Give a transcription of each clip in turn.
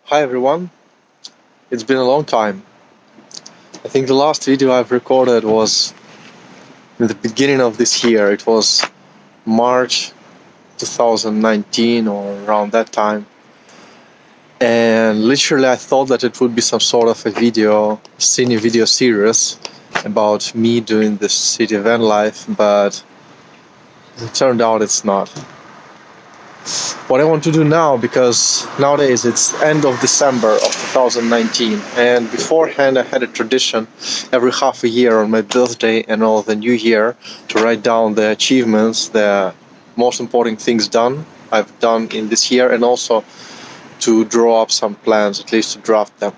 Hi everyone, it's been a long time. I think the last video I've recorded was in the beginning of this year. It was March 2019 or around that time. And literally I thought that it would be some sort of a cine video series about me doing the city Vanlife, but it turned out it's not. What I want to do now, because nowadays it's end of December of 2019, and beforehand I had a tradition every half a year on my birthday and all the new year to write down the achievements, the most important things I've done in this year, and also to draw up some plans, at least to draft them.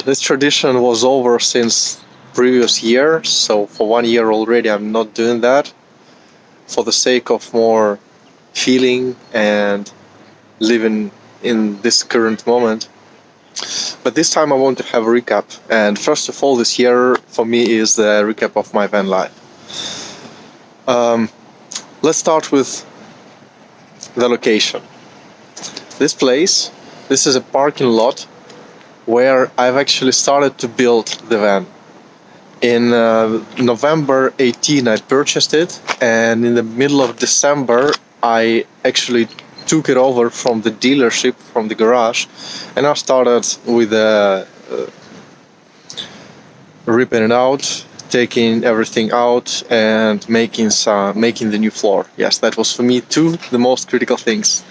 This tradition was over since previous year, so for 1 year already I'm not doing that, for the sake of more feeling and living in this current moment. But this time I want to have a recap, and first of all, this year for me is the recap of my van life. Let's start with the location. This is a parking lot where I've actually started to build the van. In November 18 I purchased it, and in the middle of December I actually took it over from the dealership, from the garage, and I started with ripping it out, taking everything out, and making the new floor. Yes, that was for me the most critical things: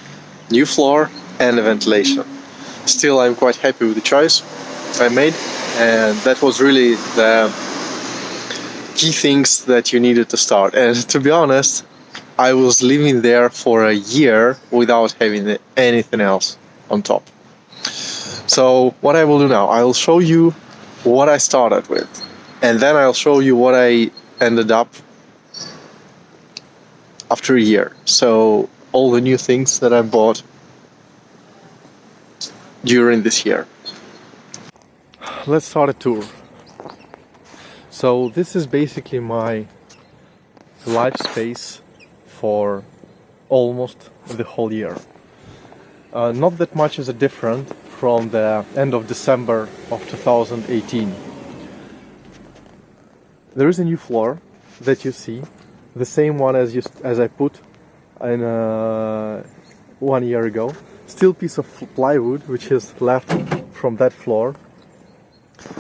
new floor and the ventilation. Still, I'm quite happy with the choice I made, and that was really the key things that you needed to start. And to be honest, I was living there for a year without having anything else on top. So what I will do now, I will show you what I started with, and then I'll show you what I ended up after a year. So all the new things that I bought during this year. Let's start a tour. So this is basically my life space for almost the whole year. Not that much is different from the end of December of 2018. There is a new floor that you see, the same one as I put in 1 year ago. Still piece of plywood which is left from that floor.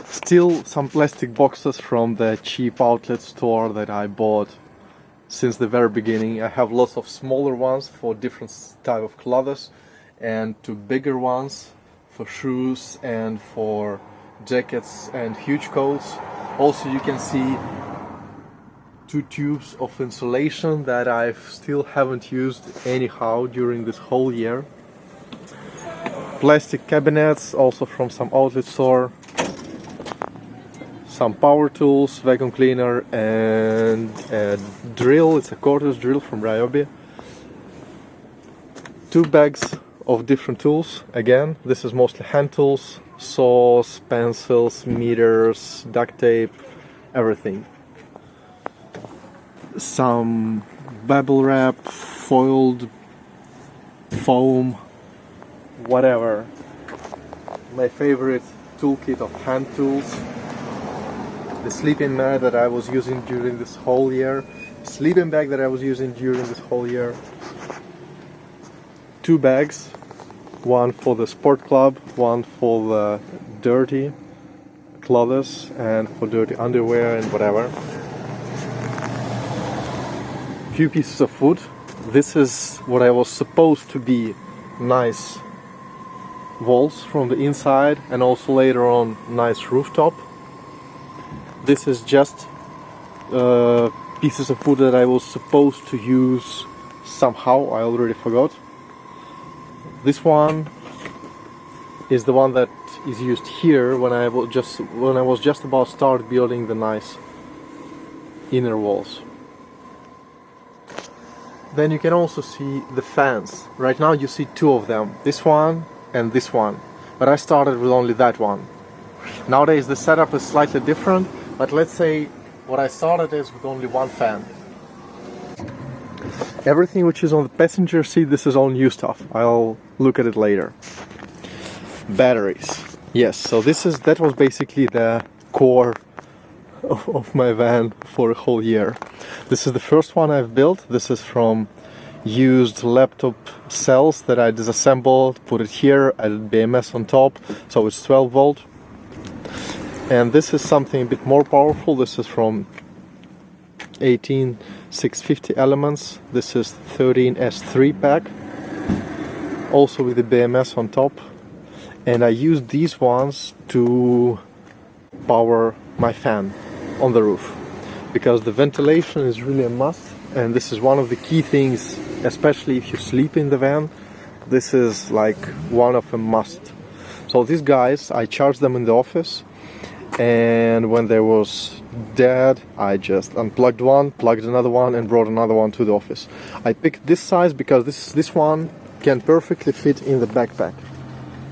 Still some plastic boxes from the cheap outlet store that I bought since the very beginning. I have lots of smaller ones for different type of clothes, and two bigger ones for shoes and for jackets and huge coats. Also, you can see 2 tubes of insulation that I still haven't used anyhow during this whole year. Plastic cabinets, also from some outlet store. Some power tools, vacuum cleaner, and a drill. It's a cordless drill from Ryobi. 2 bags of different tools. Again, this is mostly hand tools, saws, pencils, meters, duct tape, everything. Some bubble wrap, foiled foam, whatever. My favorite toolkit of hand tools. The sleeping mat that I was using during this whole year, sleeping bag that I was using during this whole year, 2 bags, one for the sport club, one for the dirty clothes and for dirty underwear and whatever. Few pieces of wood. This is what I was supposed to be nice walls from the inside, and also later on nice rooftop. This is just pieces of wood that I was supposed to use somehow. I already forgot. This one is the one that is used here when I was just about to start building the nice inner walls. Then you can also see the fans. Right now you see 2 of them, this one and this one, but I started with only that one. Nowadays the setup is slightly different, but let's say what I started is with only 1 fan. Everything which is on the passenger seat, this is all new stuff. I'll look at it later. batteries. Yes, so that was basically the core of my van for a whole year. This is the first one I've built. This is from used laptop cells that I disassembled, put it here, added BMS on top, so it's 12 volt. And this is something a bit more powerful. This is from 18650 elements. This is 13S3 pack, also with the BMS on top. And I used these ones to power my fan on the roof, because the ventilation is really a must, and this is one of the key things, especially if you sleep in the van. This is like one of a must. So these guys, I charged them in the office, and when they was dead, I just unplugged one, plugged another one, and brought another one to the office. I picked this size because this one can perfectly fit in the backpack.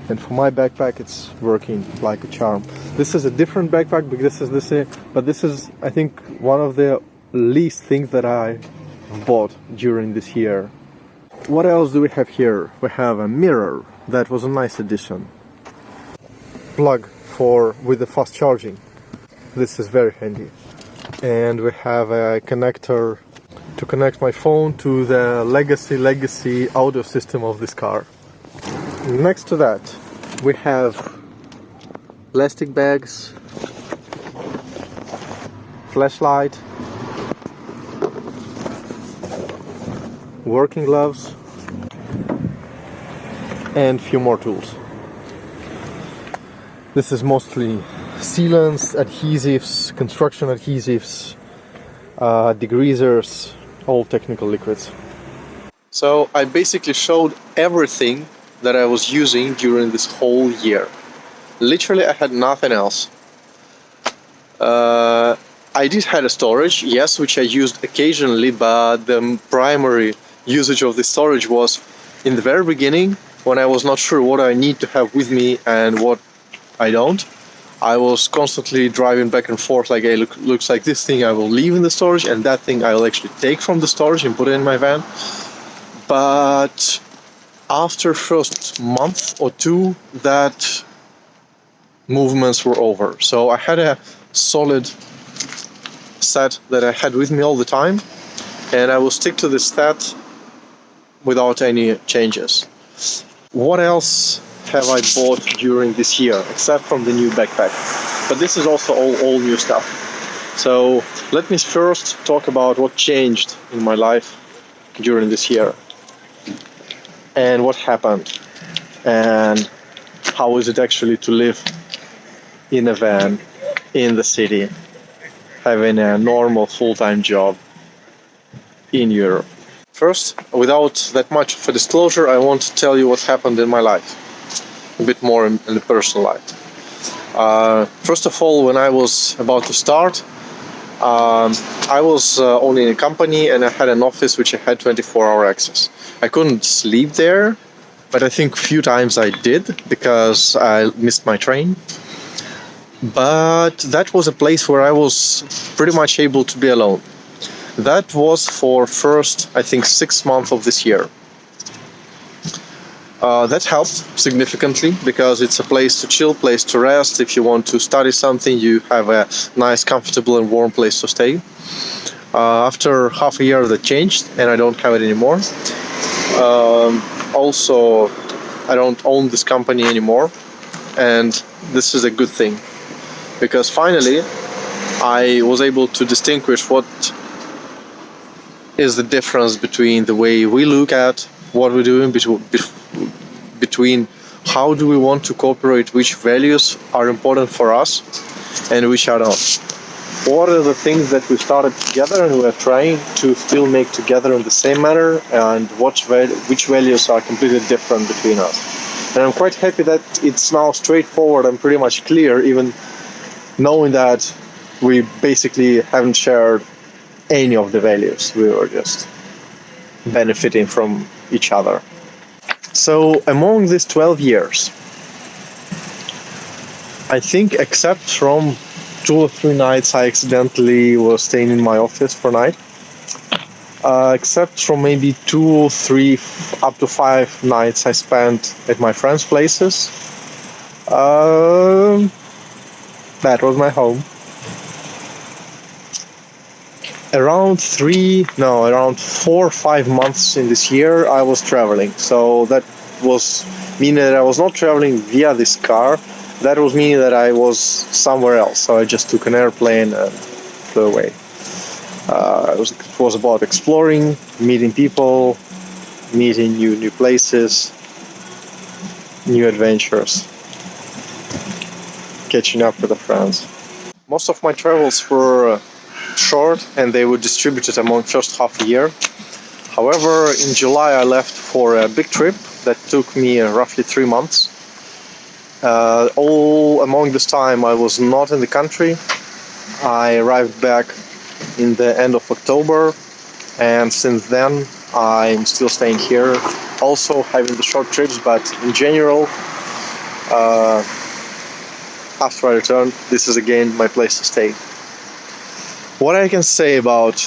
And for my backpack, it's working like a charm. This is a different backpack because this is, I think, one of the least things that I bought during this year. What else do we have here? We have a mirror. That was a nice addition. Plug with the fast charging. This is very handy. And we have a connector to connect my phone to the legacy audio system of this car. Next to that, we have plastic bags, flashlight, working gloves, and few more tools. This is mostly sealants, adhesives, construction adhesives, degreasers, all technical liquids. So I basically showed everything that I was using during this whole year. Literally, I had nothing else. I did have a storage, yes, which I used occasionally, but the primary usage of the storage was in the very beginning, when I was not sure what I need to have with me and what I don't. I was constantly driving back and forth, like, hey, looks like this thing I will leave in the storage, and that thing I will actually take from the storage and put it in my van. But after first month or two, that movements were over. So I had a solid set that I had with me all the time, and I will stick to this set without any changes. What else have I bought during this year, except from the new backpack? But this is also all new stuff. So let me first talk about what changed in my life during this year, and what happened, and how is it actually to live in a van in the city, having a normal full-time job in Europe. First, without that much of a disclosure, I want to tell you what happened in my life, a bit more in the personal life. First of all, when I was about to start, I was owning a company, and I had an office which I had 24-hour access. I couldn't sleep there, but I think a few times I did because I missed my train. But that was a place where I was pretty much able to be alone. That was for first, I think, 6 months of this year. That helped significantly because it's a place to chill, place to rest. If you want to study something, you have a nice, comfortable and warm place to stay. After half a year that changed, and I don't have it anymore. Also, I don't own this company anymore, and this is a good thing, because finally I was able to distinguish what is the difference between the way we look at what we're doing, between how do we want to cooperate, which values are important for us and which are not. What are the things that we started together and we are trying to still make together in the same manner, and which values are completely different between us. And I'm quite happy that it's now straightforward and pretty much clear, even knowing that we basically haven't shared any of the values. We were just benefiting from each other. So among these 12 years, I think except from 2 or 3 nights I accidentally was staying in my office for a night, except from maybe 2 or 3 up to 5 nights I spent at my friends' places, Um, that was my home. Around 4 or 5 months in this year, I was traveling. So that was meaning that I was not traveling via this car. That was meaning that I was somewhere else. So I just took an airplane and flew away. It was about exploring, meeting people, meeting new places, new adventures, catching up with the friends. Most of my travels were short and they were distributed among first half a year. However, in July I left for a big trip that took me roughly 3 months. All among this time I was not in the country. I arrived back in the end of October, and since then I'm still staying here, also having the short trips, but in general, after I return, this is again my place to stay. What I can say about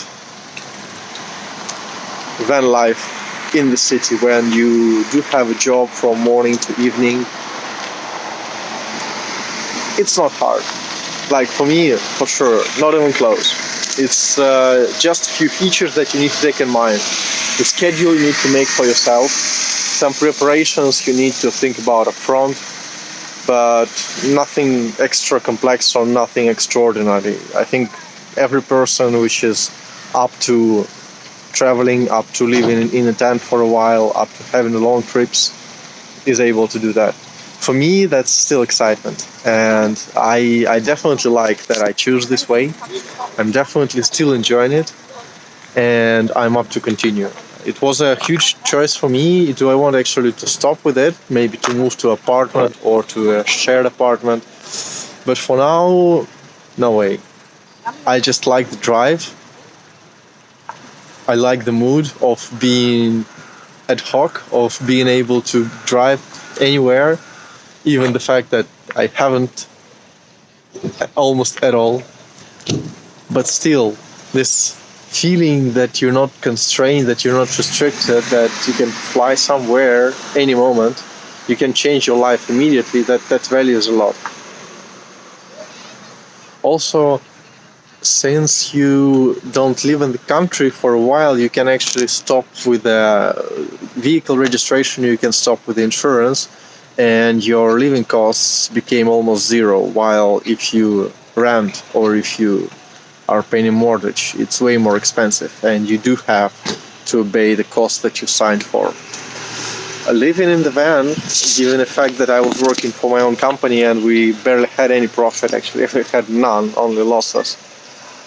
van life in the city when you do have a job from morning to evening, it's not hard. Like for me, for sure, not even close. It's just a few features that you need to take in mind. The schedule you need to make for yourself, some preparations you need to think about up front, but nothing extra complex or nothing extraordinary. I think every person which is up to traveling, up to living in a tent for a while, up to having long trips, is able to do that. For me, that's still excitement, and I definitely like that I choose this way. I'm definitely still enjoying it, and I'm up to continue. It was a huge choice for me. Do I want actually to stop with it, maybe to move to an apartment or to a shared apartment? But for now, no way. I just like the drive. I like the mood of being ad hoc, of being able to drive anywhere, even the fact that I haven't almost at all. But still, this feeling that you're not constrained, that you're not restricted, that you can fly somewhere any moment, you can change your life immediately, that values a lot. Also, since you don't live in the country for a while, you can actually stop with the vehicle registration, you can stop with the insurance, and your living costs became almost zero. While if you rent or if you are paying a mortgage, it's way more expensive, and you do have to obey the cost that you signed for. Living in the van, given the fact that I was working for my own company and we barely had any profit, actually we had none, only losses,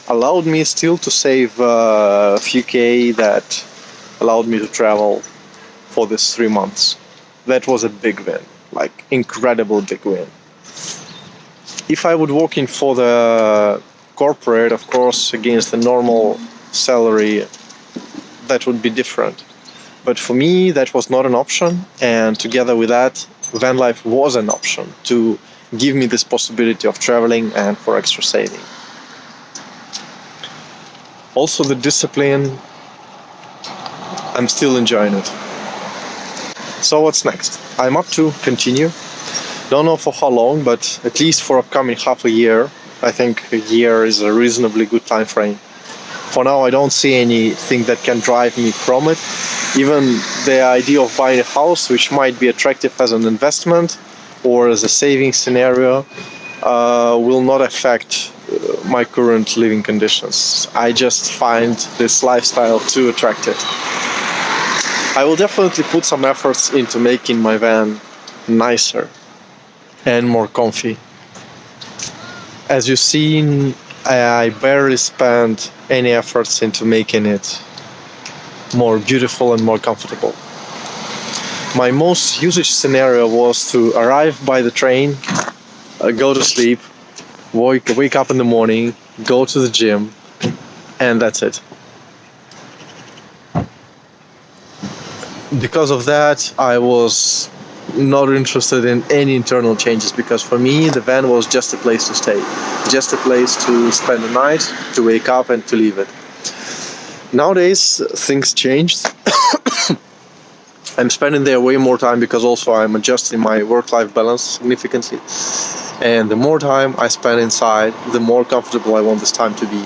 allowed me still to save a few K that allowed me to travel for these 3 months. That was a big win, like incredible big win. If I would work in for the corporate, of course, against the normal salary, that would be different. But for me, that was not an option, and together with that, van life was an option to give me this possibility of traveling and for extra saving. Also, the discipline, I'm still enjoying it. So what's next? I'm up to continue. Don't know for how long, but at least for upcoming half a year. I think a year is a reasonably good time frame. For now, I don't see anything that can drive me from it. Even the idea of buying a house, which might be attractive as an investment or as a saving scenario, will not affect my current living conditions. I just find this lifestyle too attractive. I will definitely put some efforts into making my van nicer and more comfy. As you've seen, I barely spent any efforts into making it more beautiful and more comfortable. My most usage scenario was to arrive by the train, go to sleep, wake up in the morning, go to the gym, and that's it. Because of that, I was not interested in any internal changes, because for me the van was just a place to stay, just a place to spend the night, to wake up and to leave it. Nowadays things changed. I'm spending there way more time because also I'm adjusting my work-life balance significantly. And the more time I spend inside, the more comfortable I want this time to be.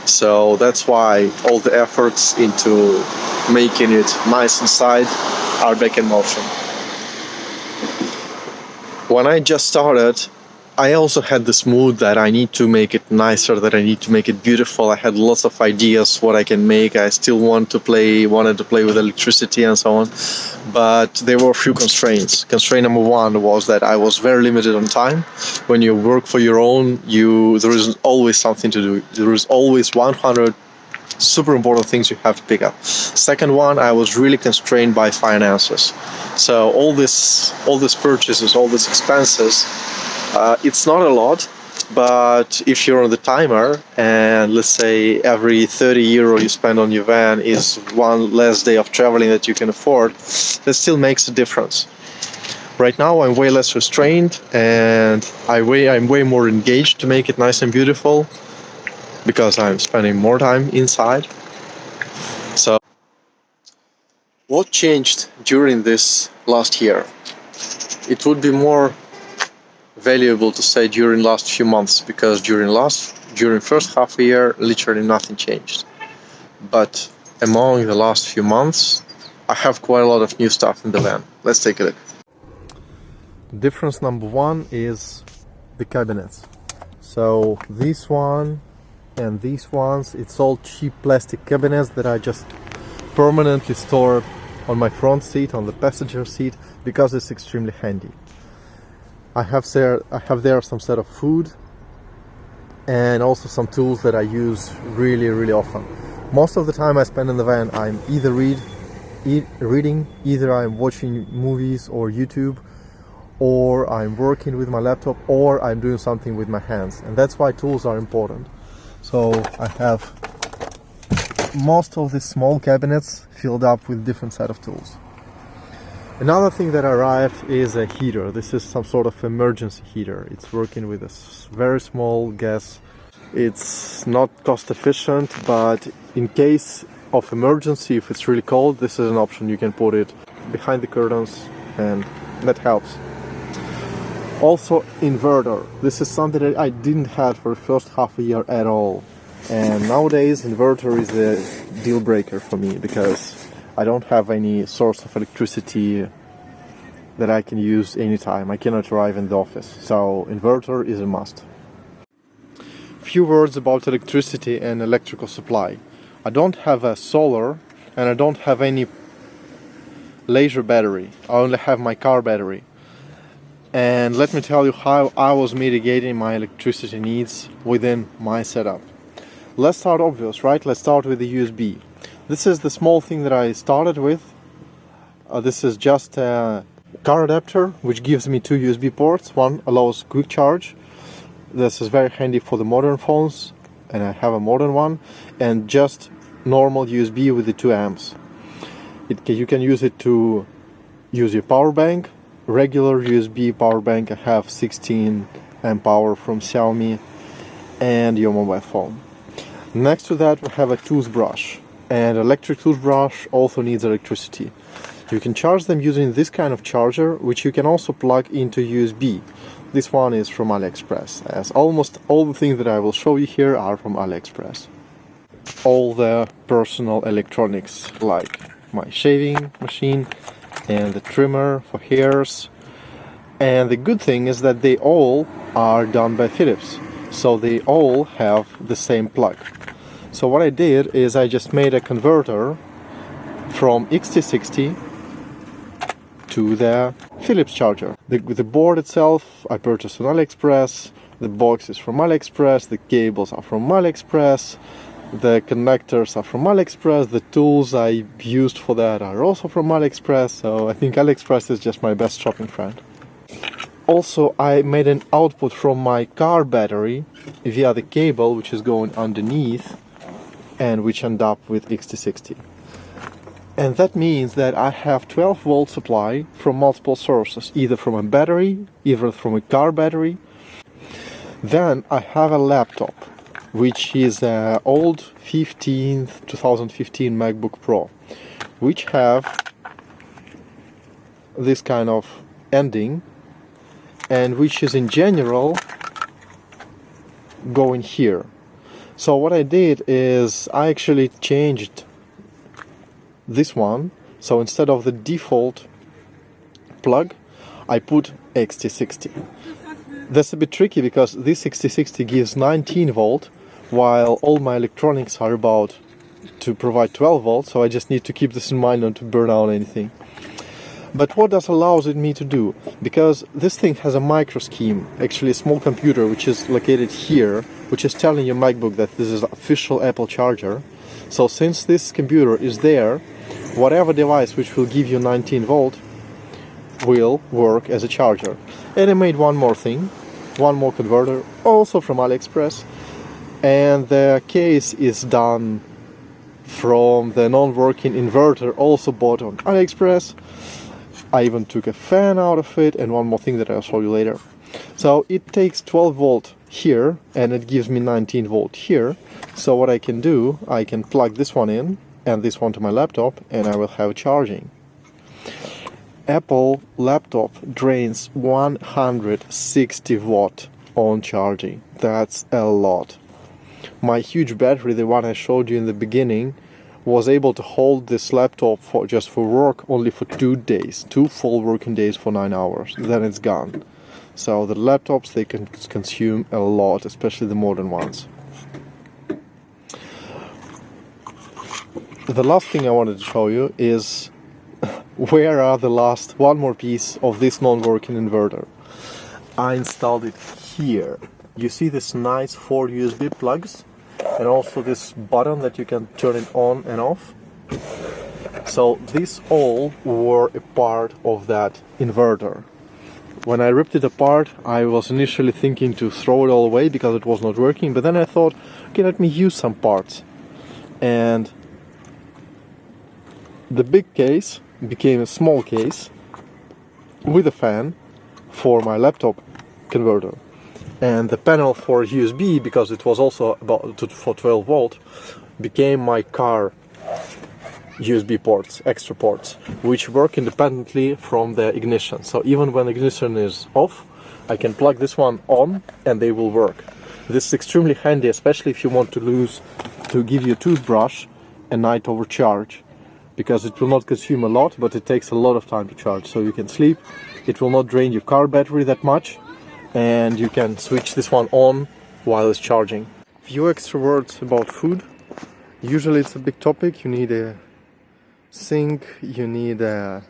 So that's why all the efforts into making it nice inside are back in motion. When I just started, I also had this mood that I need to make it nicer, that I need to make it beautiful. I had lots of ideas what I can make. I still wanted to play with electricity and so on. But there were a few constraints. Constraint number one was that I was very limited on time. When you work for your own, there is always something to do. There is always 100 super important things you have to pick up. Second one, I was really constrained by finances. So all these purchases, all these expenses, it's not a lot, but if you're on the timer and let's say every 30 euro you spend on your van is one less day of traveling that you can afford, that still makes a difference. Right now I'm way less restrained and I'm way more engaged to make it nice and beautiful because I'm spending more time inside. So what changed during this last year? It would be more valuable to say during last few months, because during first half a year literally nothing changed. But among the last few months I have quite a lot of new stuff in the van. Let's take a look. Difference number one is the cabinets. So this one and these ones, it's all cheap plastic cabinets that I just permanently store on my front seat, on the passenger seat, because it's extremely handy. I have there some set of food and also some tools that I use really often. Most of the time I spend in the van, I'm either reading, either I'm watching movies or YouTube, or I'm working with my laptop, or I'm doing something with my hands. And that's why tools are important. So I have most of these small cabinets filled up with different set of tools. Another thing that arrived is a heater. This is some sort of emergency heater. It's working with a very small gas. It's not cost efficient, but in case of emergency, if it's really cold, this is an option. You can put it behind the curtains and that helps. Also inverter. This is something that I didn't have for the first half a year at all. And nowadays inverter is a deal breaker for me because I don't have any source of electricity that I can use anytime. I cannot arrive in the office. So inverter is a must. Few words about electricity and electrical supply. I don't have a solar and I don't have any laser battery. I only have my car battery. And let me tell you how I was mitigating my electricity needs within my setup. Let's start obvious, right? Let's start with the USB. This is the small thing that I started with. This is just a car adapter which gives me two USB ports. One allows quick charge. This is very handy for the modern phones, and I have a modern one, and just normal USB with the 2 amps. You can use it to use your power bank. Regular USB power bank, I have 16 amp hour from Xiaomi, and your mobile phone. Next to that we have a toothbrush, and electric toothbrush also needs electricity. You can charge them using this kind of charger, which you can also plug into USB. This one is from AliExpress, as almost all the things that I will show you here are from AliExpress. All the personal electronics, like my shaving machine and the trimmer for hairs. And the good thing is that they all are done by Philips, so they all have the same plug. So what I did is I just made a converter from XT60 to the Philips charger. The board itself I purchased on AliExpress, the box is from AliExpress, the cables are from AliExpress, the connectors are from AliExpress, the tools I used for that are also from AliExpress, so I think AliExpress is just my best shopping friend. Also, I made an output from my car battery via the cable which is going underneath and which end up with XT60. And that means that I have 12 volt supply from multiple sources, either from a battery, either from a car battery. Then I have a laptop, which is an old 2015 MacBook Pro, which have this kind of ending, and which is in general going here. So what I did is I actually changed this one. So instead of the default plug, I put XT60. That's a bit tricky because this XT60 gives 19 volt, while all my electronics are about to provide 12 volts, so I just need to keep this in mind not to burn out anything. But what does allows it me to do? Because this thing has a micro scheme, actually a small computer which is located here, which is telling your MacBook that this is an official Apple charger. So since this computer is there, whatever device which will give you 19 volt will work as a charger. And I made one more thing, one more converter, also from AliExpress, and the case is done from the non-working inverter, also bought on AliExpress. I even took a fan out of it, and one more thing that I'll show you later. So it takes 12 volt here and it gives me 19 volt here. So what I can do, I can plug this one in and this one to my laptop, and I will have charging. Apple laptop drains 160 watt on charging. That's a lot. My huge battery, the one I showed you in the beginning, was able to hold this laptop for just for work only for 2 days, 2 full working days for 9 hours. Then it's gone. So the laptops, they can consume a lot, especially the modern ones. The last thing I wanted to show you is where are the last one more piece of this non-working inverter. I installed it here. You see this nice 4 USB plugs, and also this button that you can turn it on and off. So these all were a part of that inverter. When I ripped it apart, I was initially thinking to throw it all away because it was not working, but then I thought, okay, let me use some parts. And the big case became a small case with a fan for my laptop converter. And the panel for USB, because it was also for 12 volt, became my car USB ports, extra ports, which work independently from the ignition. So even when ignition is off, I can plug this one on and they will work. This is extremely handy, especially if you want to give your toothbrush a night overcharge, because it will not consume a lot, but it takes a lot of time to charge. So you can sleep, it will not drain your car battery that much, and you can switch this one on while it's charging. Few extra words about food. Usually it's a big topic. You need a sink, you need a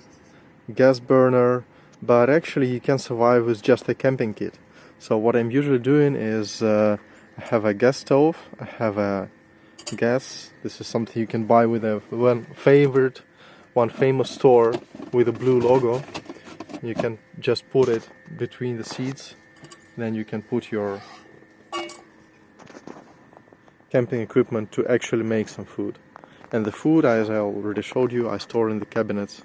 gas burner, but actually you can survive with just a camping kit. So what I'm usually doing is I have a gas stove, I have a gas. This is something you can buy with one famous store with a blue logo. You can just put it between the seats. Then you can put your camping equipment to actually make some food. And the food, as I already showed you, I store in the cabinets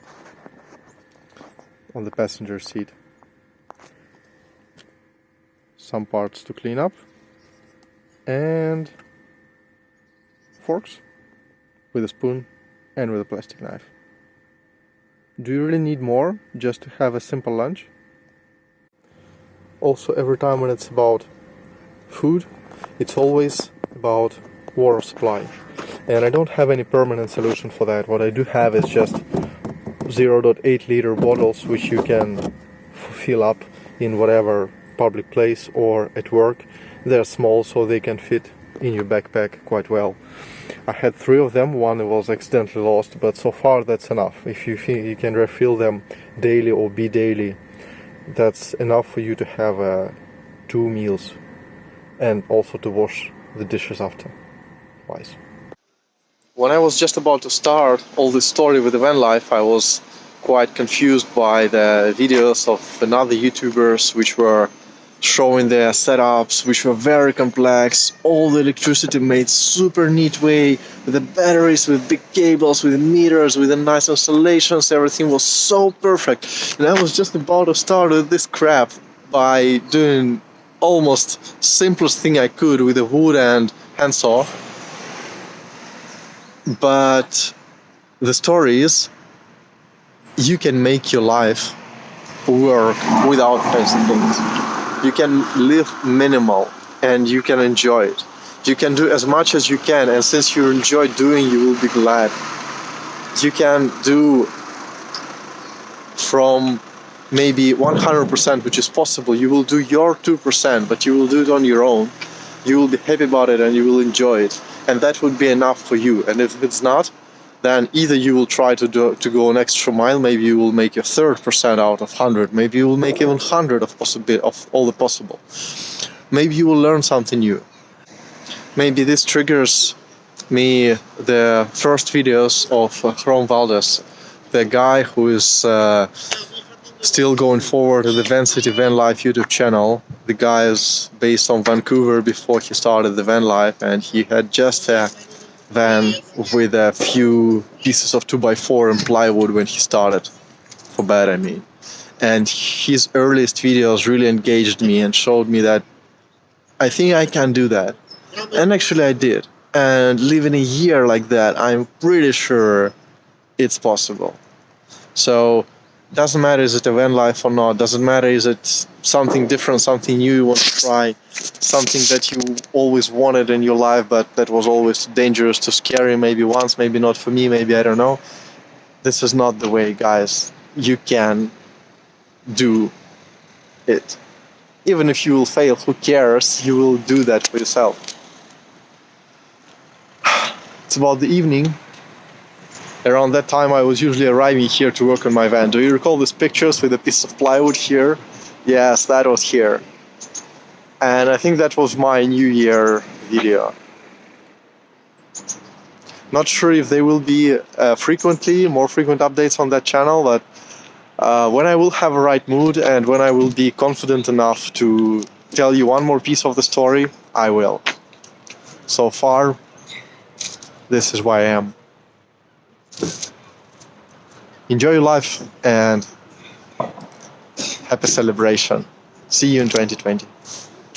on the passenger seat. Some parts to clean up, and forks with a spoon and with a plastic knife. Do you really need more just to have a simple lunch? Also, every time when it's about food, it's always about water supply. And I don't have any permanent solution for that. What I do have is just 0.8 liter bottles which you can fill up in whatever public place or at work. They're small, so they can fit in your backpack quite well. I had 3 of them, one was accidentally lost, but so far that's enough. If you think you can refill them daily or bi-daily, that's enough for you to have 2 meals and also to wash the dishes after twice. When I was just about to start all this story with the Vanlife, I was quite confused by the videos of another YouTubers which were showing their setups, which were very complex, all the electricity made super neat way, with the batteries, with big cables, with meters, with the nice installations, everything was so perfect. And I was just about to start with this crap by doing almost simplest thing I could with a wood and handsaw. But the story is, you can make your life work without fancy things. You can live minimal and you can enjoy it. You can do as much as you can, and since you enjoy doing, you will be glad. You can do from maybe 100%, which is possible. You will do your 2%, but you will do it on your own. You will be happy about it and you will enjoy it. And that would be enough for you. And if it's not, then either you will try to go an extra mile. Maybe you will make your 3% out of 100. Maybe you will make even 100 of all the possible. Maybe you will learn something new. Maybe this triggers me the first videos of Ron Valdez, the guy who is still going forward with the Van City Vanlife YouTube channel. The guy is based on Vancouver before he started the Vanlife, and he had just a van with a few pieces of 2x4 and plywood when he started, for bad I mean. And his earliest videos really engaged me and showed me that I think I can do that. And actually I did. And living a year like that, I'm pretty sure it's possible. So doesn't matter is it a van life or not, doesn't matter is it something different, something new you want to try, something that you always wanted in your life but that was always too dangerous, too scary, maybe once, maybe not for me, maybe I don't know. This is not the way, guys. You can do it. Even if you will fail, who cares? You will do that for yourself. It's about the evening. Around that time I was usually arriving here to work on my van. Do you recall these pictures with a piece of plywood here? Yes, that was here. And I think that was my New Year video. Not sure if there will be more frequent updates on that channel, but when I will have a right mood and when I will be confident enough to tell you one more piece of the story, I will. So far, this is who I am. Enjoy your life and happy celebration. See you in 2020.